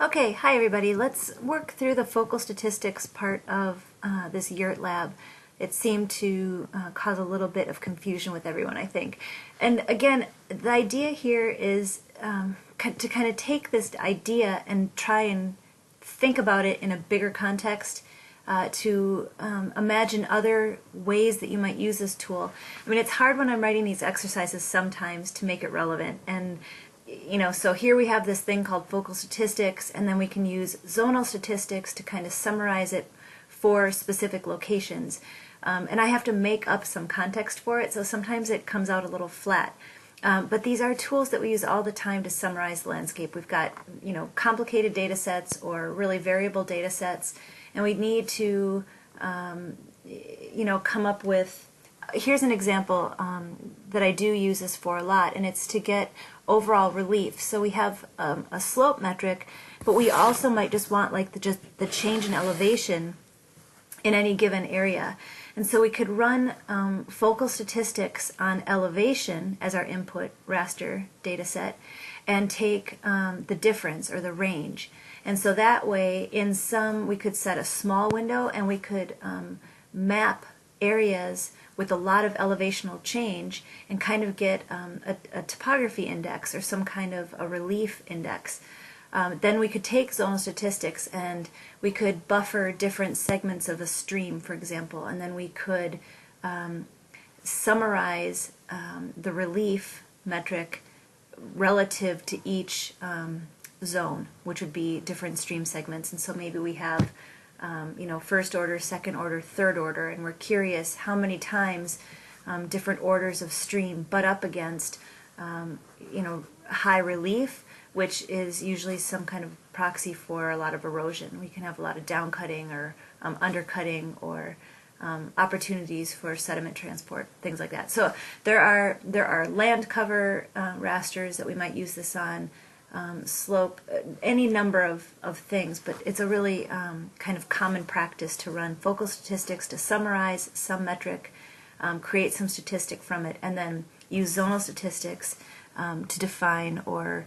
Okay, hi everybody. Let's work through the focal statistics part of this yurt lab. It seemed to cause a little bit of confusion with everyone, I think. And again, the idea here is to kind of take this idea and try and think about it in a bigger context, to imagine other ways that you might use this tool. I mean, it's hard when I'm writing these exercises sometimes to make it relevant. And so here we have this thing called focal statistics, and then we can use zonal statistics to kind of summarize it for specific locations. And I have to make up some context for it, so sometimes it comes out a little flat. But these are tools that we use all the time to summarize the landscape. We've got, complicated data sets or really variable data sets, and we need to, come up with. Here's an example that I do use this for a lot, and it's to get overall relief. So we have a slope metric, but we also might just want like just the change in elevation in any given area. And so we could run focal statistics on elevation as our input raster data set and take the difference or the range. And so that way in some we could set a small window and we could map areas with a lot of elevational change and kind of get a topography index or some kind of a relief index. Then we could take zonal statistics and we could buffer different segments of a stream, for example, and then we could summarize the relief metric relative to each zone, which would be different stream segments. And so maybe we have first order, second order, third order, and we're curious how many times different orders of stream butt up against, high relief, which is usually some kind of proxy for a lot of erosion. We can have a lot of downcutting or undercutting or opportunities for sediment transport, things like that. So there are land cover rasters that we might use this on. Slope, any number of things, but it's a really kind of common practice to run focal statistics to summarize some metric, create some statistic from it, and then use zonal statistics to define or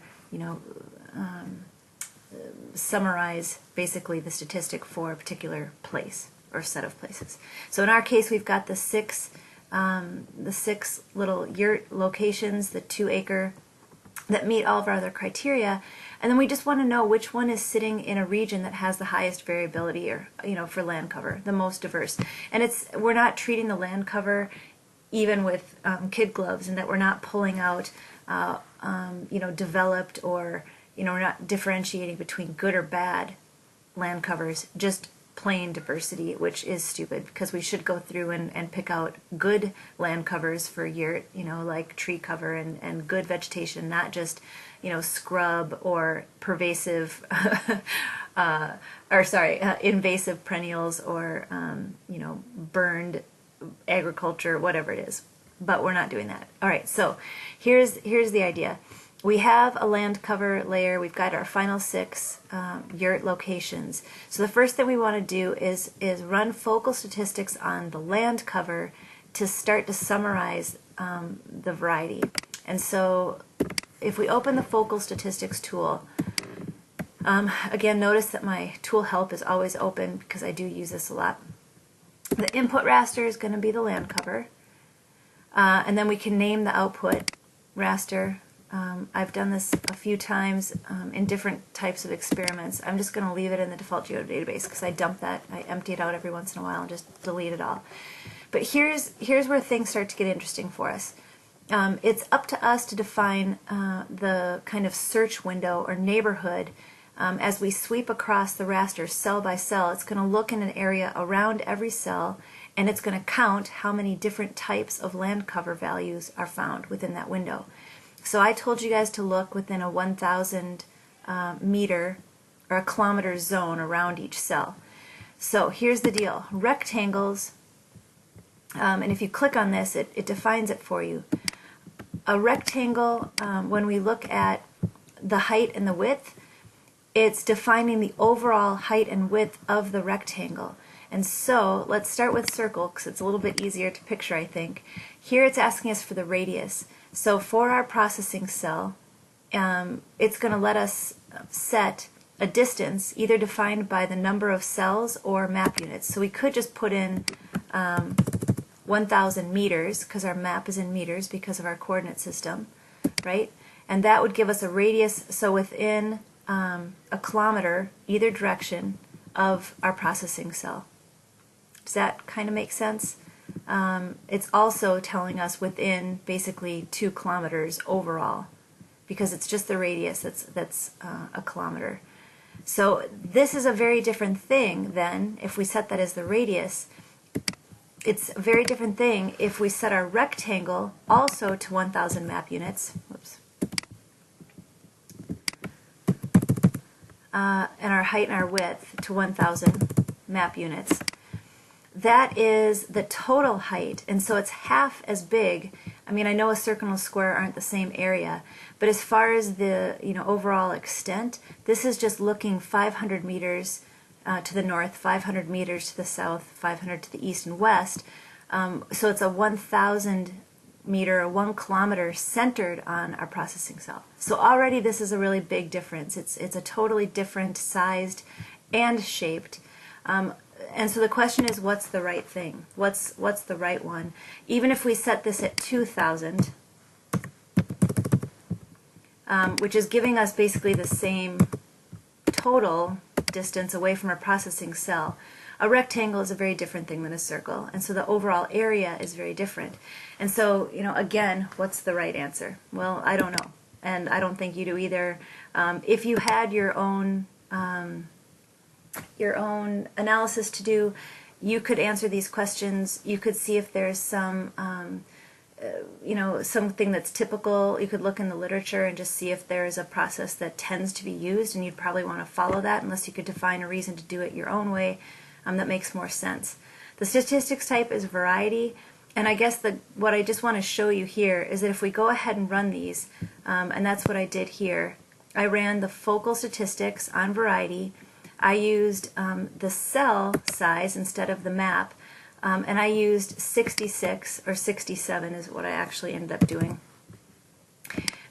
summarize basically the statistic for a particular place or set of places. So in our case, we've got the six little yurt locations, the 2-acre that meet all of our other criteria, and then we just want to know which one is sitting in a region that has the highest variability, or for land cover, the most diverse. And we're not treating the land cover even with kid gloves, and that we're not pulling out developed, or we're not differentiating between good or bad land covers, just plain diversity, which is stupid because we should go through and pick out good land covers for yurt, like tree cover and good vegetation, not just scrub or pervasive invasive perennials or burned agriculture, whatever it is. But we're not doing that. All right, so here's the idea. We have a land cover layer. We've got our final 6 yurt locations. So the first thing we want to do is run focal statistics on the land cover to start to summarize the variety. And so if we open the focal statistics tool, again, notice that my tool help is always open because I do use this a lot. The input raster is going to be the land cover. And then we can name the output raster. I've done this a few times in different types of experiments. I'm just going to leave it in the default geodatabase because I dump that. I empty it out every once in a while and just delete it all. But here's where things start to get interesting for us. It's up to us to define the kind of search window or neighborhood as we sweep across the raster cell by cell. It's going to look in an area around every cell, and it's going to count how many different types of land cover values are found within that window. So I told you guys to look within a 1,000 meter or a kilometer zone around each cell. So here's the deal. Rectangles, and if you click on this, it defines it for you. A rectangle, when we look at the height and the width, it's defining the overall height and width of the rectangle. And so let's start with circle because it's a little bit easier to picture, I think. Here it's asking us for the radius. So for our processing cell, it's going to let us set a distance either defined by the number of cells or map units. So we could just put in 1,000 meters, because our map is in meters because of our coordinate system, right? And that would give us a radius, so within a kilometer, either direction of our processing cell. Does that kind of make sense? It's also telling us within basically 2 kilometers overall, because it's just the radius that's a kilometer. So this is a very different thing then if we set that as the radius. It's a very different thing if we set our rectangle also to 1,000 map units. Whoops. And our height and our width to 1,000 map units. That is the total height, and so it's half as big. I mean, I know a circle and a square aren't the same area, but as far as the overall extent, this is just looking 500 meters to the north, 500 meters to the south, 500 to the east and west. So it's a 1,000 meter or 1 kilometer centered on our processing cell. So already this is a really big difference. It's a totally different sized and shaped. And so the question is, what's the right thing? What's the right one? Even if we set this at 2,000, which is giving us basically the same total distance away from our processing cell, a rectangle is a very different thing than a circle, and so the overall area is very different. And so, again, what's the right answer? Well, I don't know, and I don't think you do either. If you had your own analysis to do, you could answer these questions. You could see if there's some, something that's typical. You could look in the literature and just see if there's a process that tends to be used, and you'd probably want to follow that unless you could define a reason to do it your own way. That makes more sense. The statistics type is variety, and I guess what I just want to show you here is that if we go ahead and run these, and that's what I did here, I ran the focal statistics on variety. I used the cell size instead of the map, and I used 66 or 67 is what I actually ended up doing.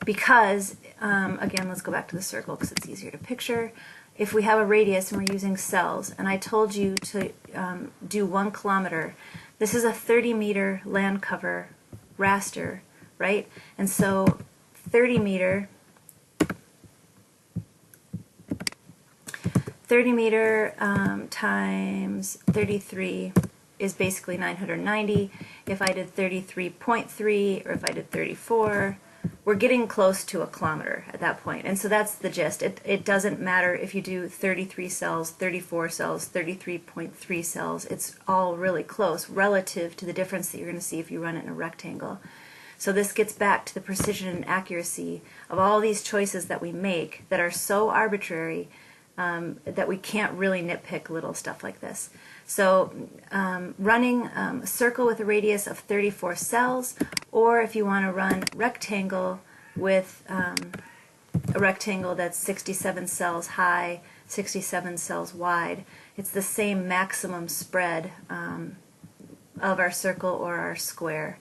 Because, again, let's go back to the circle because it's easier to picture. If we have a radius and we're using cells, and I told you to do 1 kilometer, this is a 30-meter land cover raster, right? And so 30 meter times 33 is basically 990. If I did 33.3 or if I did 34, we're getting close to a kilometer at that point. And so that's the gist. It doesn't matter if you do 33 cells, 34 cells, 33.3 cells. It's all really close relative to the difference that you're going to see if you run it in a rectangle. So this gets back to the precision and accuracy of all these choices that we make that are so arbitrary that we can't really nitpick little stuff like this. So running a circle with a radius of 34 cells, or if you want to run rectangle with a rectangle that's 67 cells high, 67 cells wide, it's the same maximum spread of our circle or our square.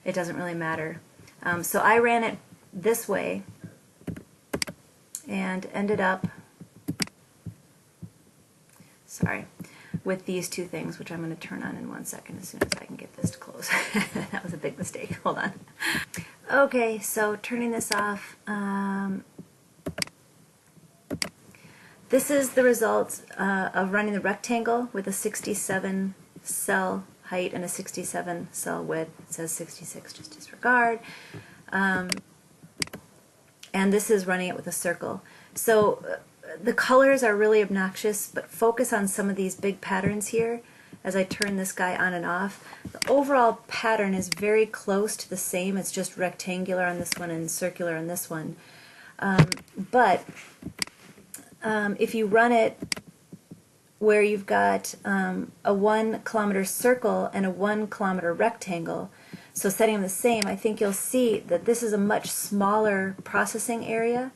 It doesn't really matter. So I ran it this way and ended up with these two things, which I'm going to turn on in 1 second as soon as I can get this to close. That was a big mistake. Hold on. Okay, so turning this off. This is the result of running the rectangle with a 67 cell height and a 67 cell width. It says 66, just disregard. And this is running it with a circle. So the colors are really obnoxious, but focus on some of these big patterns here as I turn this guy on and off. The overall pattern is very close to the same. It's just rectangular on this one and circular on this one. But if you run it where you've got a 1 kilometer circle and a 1 kilometer rectangle, so setting them the same, I think you'll see that this is a much smaller processing area.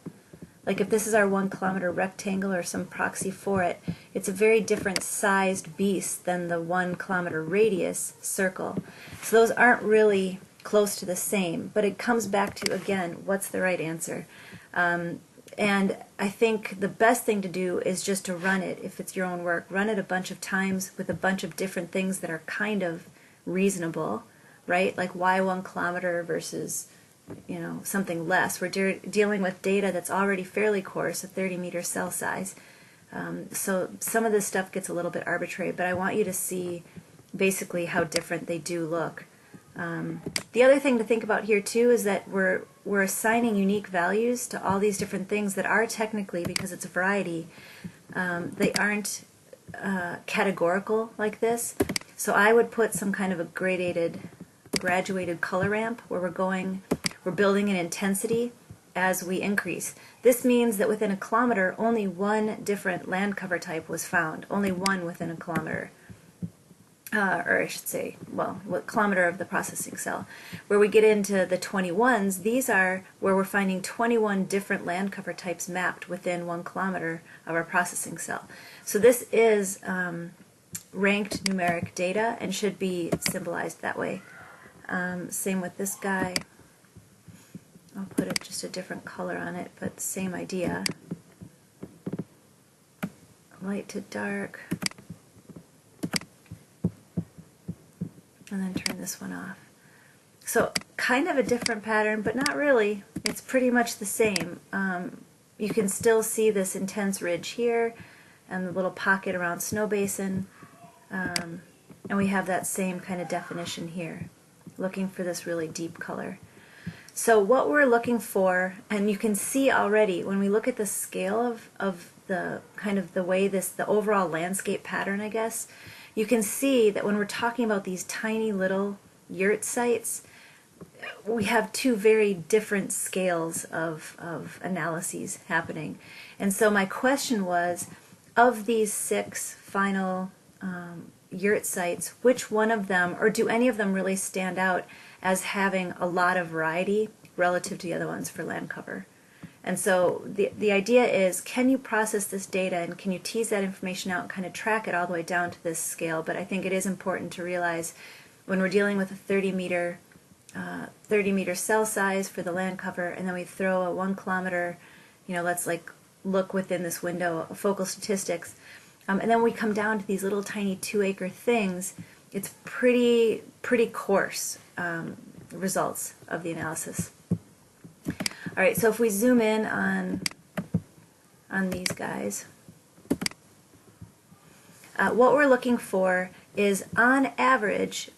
Like if this is our 1 kilometer rectangle or some proxy for it, it's a very different sized beast than the 1 kilometer radius circle. So those aren't really close to the same, but it comes back to, again, what's the right answer? And I think the best thing to do is just to run it, if it's your own work, run it a bunch of times with a bunch of different things that are kind of reasonable, right? Like why 1 kilometer versus, you know, something less. We're dealing with data that's already fairly coarse, a 30-meter cell size. So some of this stuff gets a little bit arbitrary, but I want you to see basically how different they do look. The other thing to think about here too is that we're assigning unique values to all these different things that are technically, because it's a variety, they aren't categorical like this. So I would put some kind of a graduated color ramp where we're building an intensity as we increase. This means that within a kilometer, only 1 different land cover type was found, only 1 within a kilometer. Or I should say, well, what kilometer of the processing cell. Where we get into the 21s, these are where we're finding 21 different land cover types mapped within 1 kilometer of our processing cell. So this is ranked numeric data and should be symbolized that way. Same with this guy. I'll put just a different color on it, but same idea. Light to dark. And then turn this one off. So kind of a different pattern, but not really. It's pretty much the same. You can still see this intense ridge here and the little pocket around Snow Basin. And we have that same kind of definition here, looking for this really deep color. So what we're looking for, and you can see already when we look at the scale of the kind of the way the overall landscape pattern, I guess, you can see that when we're talking about these tiny little yurt sites, we have 2 very different scales of analyses happening. And so my question was, of these 6 final yurt sites, which one of them, or do any of them really stand out as having a lot of variety relative to the other ones for land cover? And so the idea is, can you process this data and can you tease that information out and kind of track it all the way down to this scale? But I think it is important to realize when we're dealing with a 30-meter cell size for the land cover, and then we throw a 1 kilometer, you know, let's like look within this window of focal statistics, and then we come down to these little tiny 2-acre things, it's pretty coarse results of the analysis. All right, so if we zoom in on these guys, what we're looking for is, on average,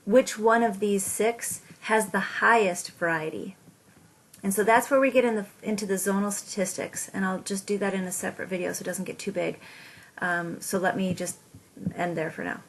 which one of these 6 has the highest variety. And so that's where we get into the zonal statistics, and I'll just do that in a separate video so it doesn't get too big. So let me just end there for now.